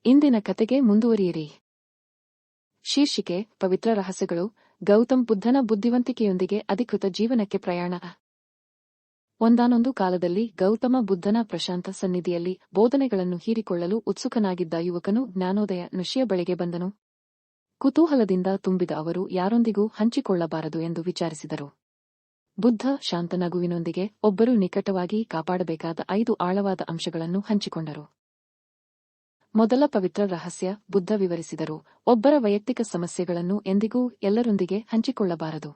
ಇಂದಿನ ಕತೆಗೆ ಮುಂದುವರಿಯಿರಿ. ಶೀರ್ಷಿಕೆ: ಪವಿತ್ರ ರಹಸ್ಯಗಳು. ಗೌತಮ್ ಬುದ್ಧನ ಬುದ್ಧಿವಂತಿಕೆಯೊಂದಿಗೆ ಅಧಿಕೃತ ಜೀವನಕ್ಕೆ ಪ್ರಯಾಣ. ಒಂದಾನೊಂದು ಕಾಲದಲ್ಲಿ ಗೌತಮ ಬುದ್ಧನ ಪ್ರಶಾಂತ ಸನ್ನಿಧಿಯಲ್ಲಿ ಬೋಧನೆಗಳನ್ನು ಹೀರಿಕೊಳ್ಳಲು ಉತ್ಸುಕನಾಗಿದ್ದ ಯುವಕನು ಜ್ಞಾನೋದಯ ಋಷಿಯ ಬಳಿಗೆ ಬಂದನು. ಕುತೂಹಲದಿಂದ ತುಂಬಿದ ಅವರು ಯಾರೊಂದಿಗೂ ಹಂಚಿಕೊಳ್ಳಬಾರದು ಎಂದು ವಿಚಾರಿಸಿದರು. ಬುದ್ಧ ಶಾಂತ ನಗುವಿನೊಂದಿಗೆ ಒಬ್ಬರು ನಿಕಟವಾಗಿ ಕಾಪಾಡಬೇಕಾದ 5 ಆಳವಾದ ಅಂಶಗಳನ್ನು ಹಂಚಿಕೊಂಡರು. ಮೊದಲ ಪವಿತ್ರ ರಹಸ್ಯ: ಬುದ್ಧ ವಿವರಿಸಿದರು, ಒಬ್ಬರ ವೈಯಕ್ತಿಕ ಸಮಸ್ಯೆಗಳನ್ನು ಎಂದಿಗೂ ಎಲ್ಲರೊಂದಿಗೆ ಹಂಚಿಕೊಳ್ಳಬಾರದು.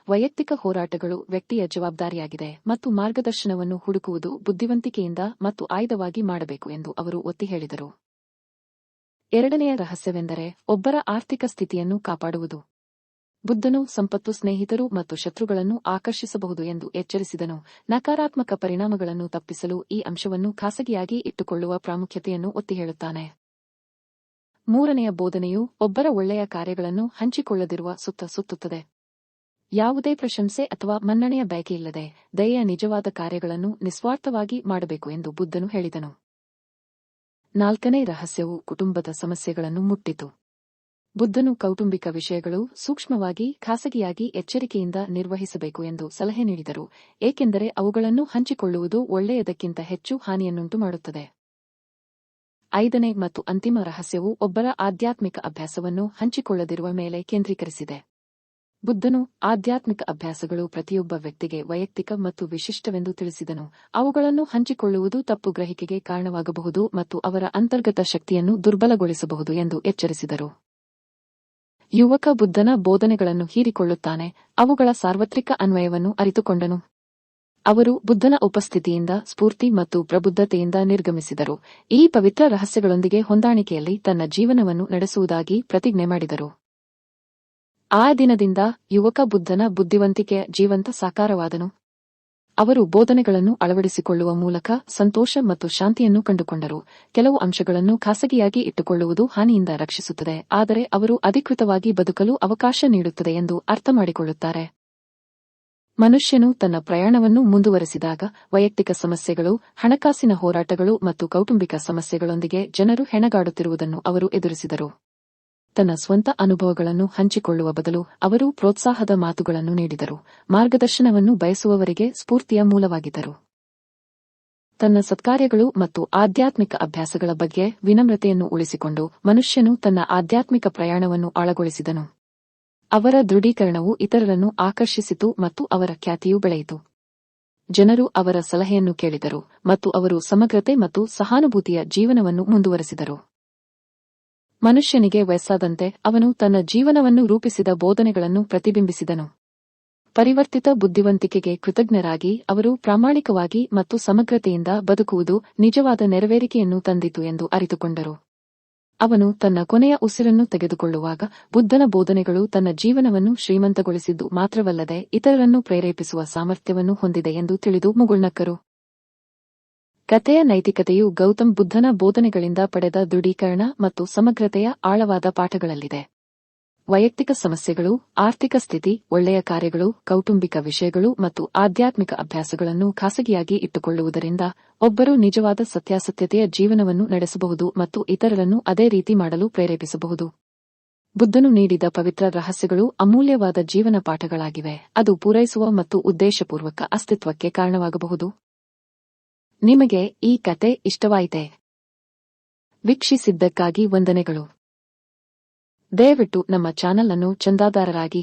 ವೈಯಕ್ತಿಕ ಹೋರಾಟಗಳು ವ್ಯಕ್ತಿಯ ಜವಾಬ್ದಾರಿಯಾಗಿದೆ ಮತ್ತು ಮಾರ್ಗದರ್ಶನವನ್ನು ಹುಡುಕುವುದು ಬುದ್ಧಿವಂತಿಕೆಯಿಂದ ಮತ್ತು ಆಯ್ದವಾಗಿ ಮಾಡಬೇಕು ಎಂದು ಅವರು ಒತ್ತಿ ಹೇಳಿದರು. ಎರಡನೆಯ ರಹಸ್ಯವೆಂದರೆ ಒಬ್ಬರ ಆರ್ಥಿಕ ಸ್ಥಿತಿಯನ್ನು ಕಾಪಾಡುವುದು. ಬುದ್ಧನು ಸಂಪತ್ತು ಸ್ನೇಹಿತರು ಮತ್ತು ಶತ್ರುಗಳನ್ನು ಆಕರ್ಷಿಸಬಹುದು ಎಂದು ಎಚ್ಚರಿಸಿದನು. ನಕಾರಾತ್ಮಕ ಪರಿಣಾಮಗಳನ್ನು ತಪ್ಪಿಸಲು ಈ ಅಂಶವನ್ನು ಖಾಸಗಿಯಾಗಿ ಇಟ್ಟುಕೊಳ್ಳುವ ಪ್ರಾಮುಖ್ಯತೆಯನ್ನು ಒತ್ತಿ ಹೇಳುತ್ತಾನೆ. ಮೂರನೆಯ ಬೋಧನೆಯು ಒಬ್ಬರ ಒಳ್ಳೆಯ ಕಾರ್ಯಗಳನ್ನು ಹಂಚಿಕೊಳ್ಳದಿರುವ ಸುತ್ತುತ್ತದೆ. ಯಾವುದೇ ಪ್ರಶಂಸೆ ಅಥವಾ ಮನ್ನಣೆಯ ಬಯಕೆಯಿಲ್ಲದೆ ದಯೆಯ ನಿಜವಾದ ಕಾರ್ಯಗಳನ್ನು ನಿಸ್ವಾರ್ಥವಾಗಿ ಮಾಡಬೇಕು ಎಂದು ಬುದ್ಧನು ಹೇಳಿದನು. ನಾಲ್ಕನೇ ರಹಸ್ಯವು ಕುಟುಂಬದ ಸಮಸ್ಯೆಗಳನ್ನು ಮುಟ್ಟಿತು. ಬುದ್ಧನು ಕೌಟುಂಬಿಕ ವಿಷಯಗಳು ಸೂಕ್ಷ್ಮವಾಗಿ ಖಾಸಗಿಯಾಗಿ ಎಚ್ಚರಿಕೆಯಿಂದ ನಿರ್ವಹಿಸಬೇಕು ಎಂದು ಸಲಹೆ ನೀಡಿದರು, ಏಕೆಂದರೆ ಅವುಗಳನ್ನು ಹಂಚಿಕೊಳ್ಳುವುದು ಒಳ್ಳೆಯದಕ್ಕಿಂತ ಹೆಚ್ಚು ಹಾನಿಯನ್ನುಂಟು ಮಾಡುತ್ತದೆ. ಐದನೇ ಮತ್ತು ಅಂತಿಮ ರಹಸ್ಯವು ಒಬ್ಬರ ಆಧ್ಯಾತ್ಮಿಕ ಅಭ್ಯಾಸವನ್ನು ಹಂಚಿಕೊಳ್ಳದಿರುವ ಮೇಲೆ ಕೇಂದ್ರೀಕರಿಸಿದೆ. ಬುದ್ಧನು ಆಧ್ಯಾತ್ಮಿಕ ಅಭ್ಯಾಸಗಳು ಪ್ರತಿಯೊಬ್ಬ ವ್ಯಕ್ತಿಗೆ ವೈಯಕ್ತಿಕ ಮತ್ತು ವಿಶಿಷ್ಟವೆಂದು ತಿಳಿಸಿದನು. ಅವುಗಳನ್ನು ಹಂಚಿಕೊಳ್ಳುವುದು ತಪ್ಪು ಗ್ರಹಿಕೆಗೆ ಕಾರಣವಾಗಬಹುದು ಮತ್ತು ಅವರ ಅಂತರ್ಗತ ಶಕ್ತಿಯನ್ನು ದುರ್ಬಲಗೊಳಿಸಬಹುದು ಎಂದು ಎಚ್ಚರಿಸಿದರು. ಯುವಕ ಬುದ್ಧನ ಬೋಧನೆಗಳನ್ನು ಹೀರಿಕೊಳ್ಳುತ್ತಾನೆ, ಅವುಗಳ ಸಾರ್ವತ್ರಿಕ ಅನ್ವಯವನ್ನು ಅರಿತುಕೊಂಡನು. ಅವರು ಬುದ್ಧನ ಉಪಸ್ಥಿತಿಯಿಂದ ಸ್ಫೂರ್ತಿ ಮತ್ತು ಪ್ರಬುದ್ಧತೆಯಿಂದ ನಿರ್ಗಮಿಸಿದರು. ಈ ಪವಿತ್ರ ರಹಸ್ಯಗಳೊಂದಿಗೆ ಹೊಂದಾಣಿಕೆಯಲ್ಲಿ ತನ್ನ ಜೀವನವನ್ನು ನಡೆಸುವುದಾಗಿ ಪ್ರತಿಜ್ಞೆ ಮಾಡಿದರು. ಆ ದಿನದಿಂದ ಯುವಕ ಬುದ್ಧನ ಬುದ್ಧಿವಂತಿಕೆಯ ಜೀವಂತ ಸಾಕಾರವಾದನು. ಅವರು ಬೋಧನೆಗಳನ್ನು ಅಳವಡಿಸಿಕೊಳ್ಳುವ ಮೂಲಕ ಸಂತೋಷ ಮತ್ತು ಶಾಂತಿಯನ್ನು ಕಂಡುಕೊಂಡರು. ಕೆಲವು ಅಂಶಗಳನ್ನು ಖಾಸಗಿಯಾಗಿ ಇಟ್ಟುಕೊಳ್ಳುವುದು ಹಾನಿಯಿಂದ ರಕ್ಷಿಸುತ್ತದೆ, ಆದರೆ ಅವರು ಅಧಿಕೃತವಾಗಿ ಬದುಕಲು ಅವಕಾಶ ನೀಡುತ್ತದೆ ಎಂದು ಅರ್ಥಮಾಡಿಕೊಳ್ಳುತ್ತಾರೆ. ಮನುಷ್ಯನು ತನ್ನ ಪ್ರಯಾಣವನ್ನು ಮುಂದುವರೆಸಿದಾಗ ವೈಯಕ್ತಿಕ ಸಮಸ್ಯೆಗಳು, ಹಣಕಾಸಿನ ಹೋರಾಟಗಳು ಮತ್ತು ಕೌಟುಂಬಿಕ ಸಮಸ್ಯೆಗಳೊಂದಿಗೆ ಜನರು ಹೆಣಗಾಡುತ್ತಿರುವುದನ್ನು ಅವರು ಎದುರಿಸಿದರು. ತನ್ನ ಸ್ವಂತ ಅನುಭವಗಳನ್ನು ಹಂಚಿಕೊಳ್ಳುವ ಬದಲು ಅವರು ಪ್ರೋತ್ಸಾಹದ ಮಾತುಗಳನ್ನು ನೀಡಿದರು, ಮಾರ್ಗದರ್ಶನವನ್ನು ಬಯಸುವವರಿಗೆ ಸ್ಫೂರ್ತಿಯ ಮೂಲವಾಗಿದ್ದರು. ತನ್ನ ಸತ್ಕಾರ್ಯಗಳು ಮತ್ತು ಆಧ್ಯಾತ್ಮಿಕ ಅಭ್ಯಾಸಗಳ ಬಗ್ಗೆ ವಿನಮ್ರತೆಯನ್ನು ಉಳಿಸಿಕೊಂಡು ಮನುಷ್ಯನು ತನ್ನ ಆಧ್ಯಾತ್ಮಿಕ ಪ್ರಯಾಣವನ್ನು ಆಳಗೊಳಿಸಿದನು. ಅವರ ದೃಢೀಕರಣವು ಇತರರನ್ನು ಆಕರ್ಷಿಸಿತು ಮತ್ತು ಅವರ ಖ್ಯಾತಿಯೂ ಬೆಳೆಯಿತು. ಜನರು ಅವರ ಸಲಹೆಯನ್ನು ಕೇಳಿದರು ಮತ್ತು ಅವರು ಸಮಗ್ರತೆ ಮತ್ತು ಸಹಾನುಭೂತಿಯ ಜೀವನವನ್ನು ಮುಂದುವರೆಸಿದರು. ಮನುಷ್ಯನಿಗೆ ವಯಸ್ಸಾದಂತೆ ಅವನು ತನ್ನ ಜೀವನವನ್ನು ರೂಪಿಸಿದ ಬೋಧನೆಗಳನ್ನು ಪ್ರತಿಬಿಂಬಿಸಿದನು. ಪರಿವರ್ತಿತ ಬುದ್ಧಿವಂತಿಕೆಗೆ ಕೃತಜ್ಞರಾಗಿ ಅವರು ಪ್ರಾಮಾಣಿಕವಾಗಿ ಮತ್ತು ಸಮಗ್ರತೆಯಿಂದ ಬದುಕುವುದು ನಿಜವಾದ ನೆರವೇರಿಕೆಯನ್ನು ತಂದಿತು ಎಂದು ಅರಿತುಕೊಂಡರು. ಅವನು ತನ್ನ ಕೊನೆಯ ಉಸಿರನ್ನು ತೆಗೆದುಕೊಳ್ಳುವಾಗ ಬುದ್ಧನ ಬೋಧನೆಗಳು ತನ್ನ ಜೀವನವನ್ನು ಶ್ರೀಮಂತಗೊಳಿಸಿದ್ದು ಮಾತ್ರವಲ್ಲದೆ ಇತರರನ್ನು ಪ್ರೇರೇಪಿಸುವ ಸಾಮರ್ಥ್ಯವನ್ನು ಹೊಂದಿದೆ ಎಂದು ತಿಳಿದು ಮುಗುಳ್ನಕ್ಕರು. ಕಥೆಯ ನೈತಿಕತೆಯು ಗೌತಮ್ ಬುದ್ಧನ ಬೋಧನೆಗಳಿಂದ ಪಡೆದ ದೃಢೀಕರಣ ಮತ್ತು ಸಮಗ್ರತೆಯ ಆಳವಾದ ಪಾಠಗಳಲ್ಲಿದೆ. ವೈಯಕ್ತಿಕ ಸಮಸ್ಯೆಗಳು, ಆರ್ಥಿಕ ಸ್ಥಿತಿ, ಒಳ್ಳೆಯ ಕಾರ್ಯಗಳು, ಕೌಟುಂಬಿಕ ವಿಷಯಗಳು ಮತ್ತು ಆಧ್ಯಾತ್ಮಿಕ ಅಭ್ಯಾಸಗಳನ್ನು ಖಾಸಗಿಯಾಗಿ ಇಟ್ಟುಕೊಳ್ಳುವುದರಿಂದ ಒಬ್ಬರು ನಿಜವಾದ ಸತ್ಯಾಸತ್ಯತೆಯ ಜೀವನವನ್ನು ನಡೆಸಬಹುದು ಮತ್ತು ಇತರರನ್ನು ಅದೇ ರೀತಿ ಮಾಡಲು ಪ್ರೇರೇಪಿಸಬಹುದು. ಬುದ್ಧನು ನೀಡಿದ ಪವಿತ್ರ ರಹಸ್ಯಗಳು ಅಮೂಲ್ಯವಾದ ಜೀವನ ಪಾಠಗಳಾಗಿವೆ, ಅದು ಪೂರೈಸುವ ಮತ್ತು ಉದ್ದೇಶಪೂರ್ವಕ ಅಸ್ತಿತ್ವಕ್ಕೆ ಕಾರಣವಾಗಬಹುದು. ನಿಮಗೆ ಈ ಕತೆ ಇಷ್ಟವಾಯಿತೆ? ವೀಕ್ಷಿಸಿದ್ದಕ್ಕಾಗಿ ವಂದನೆಗಳು. ದಯವಿಟ್ಟು ನಮ್ಮ ಚಾನಲ್ ಅನ್ನು ಚಂದಾದಾರರಾಗಿ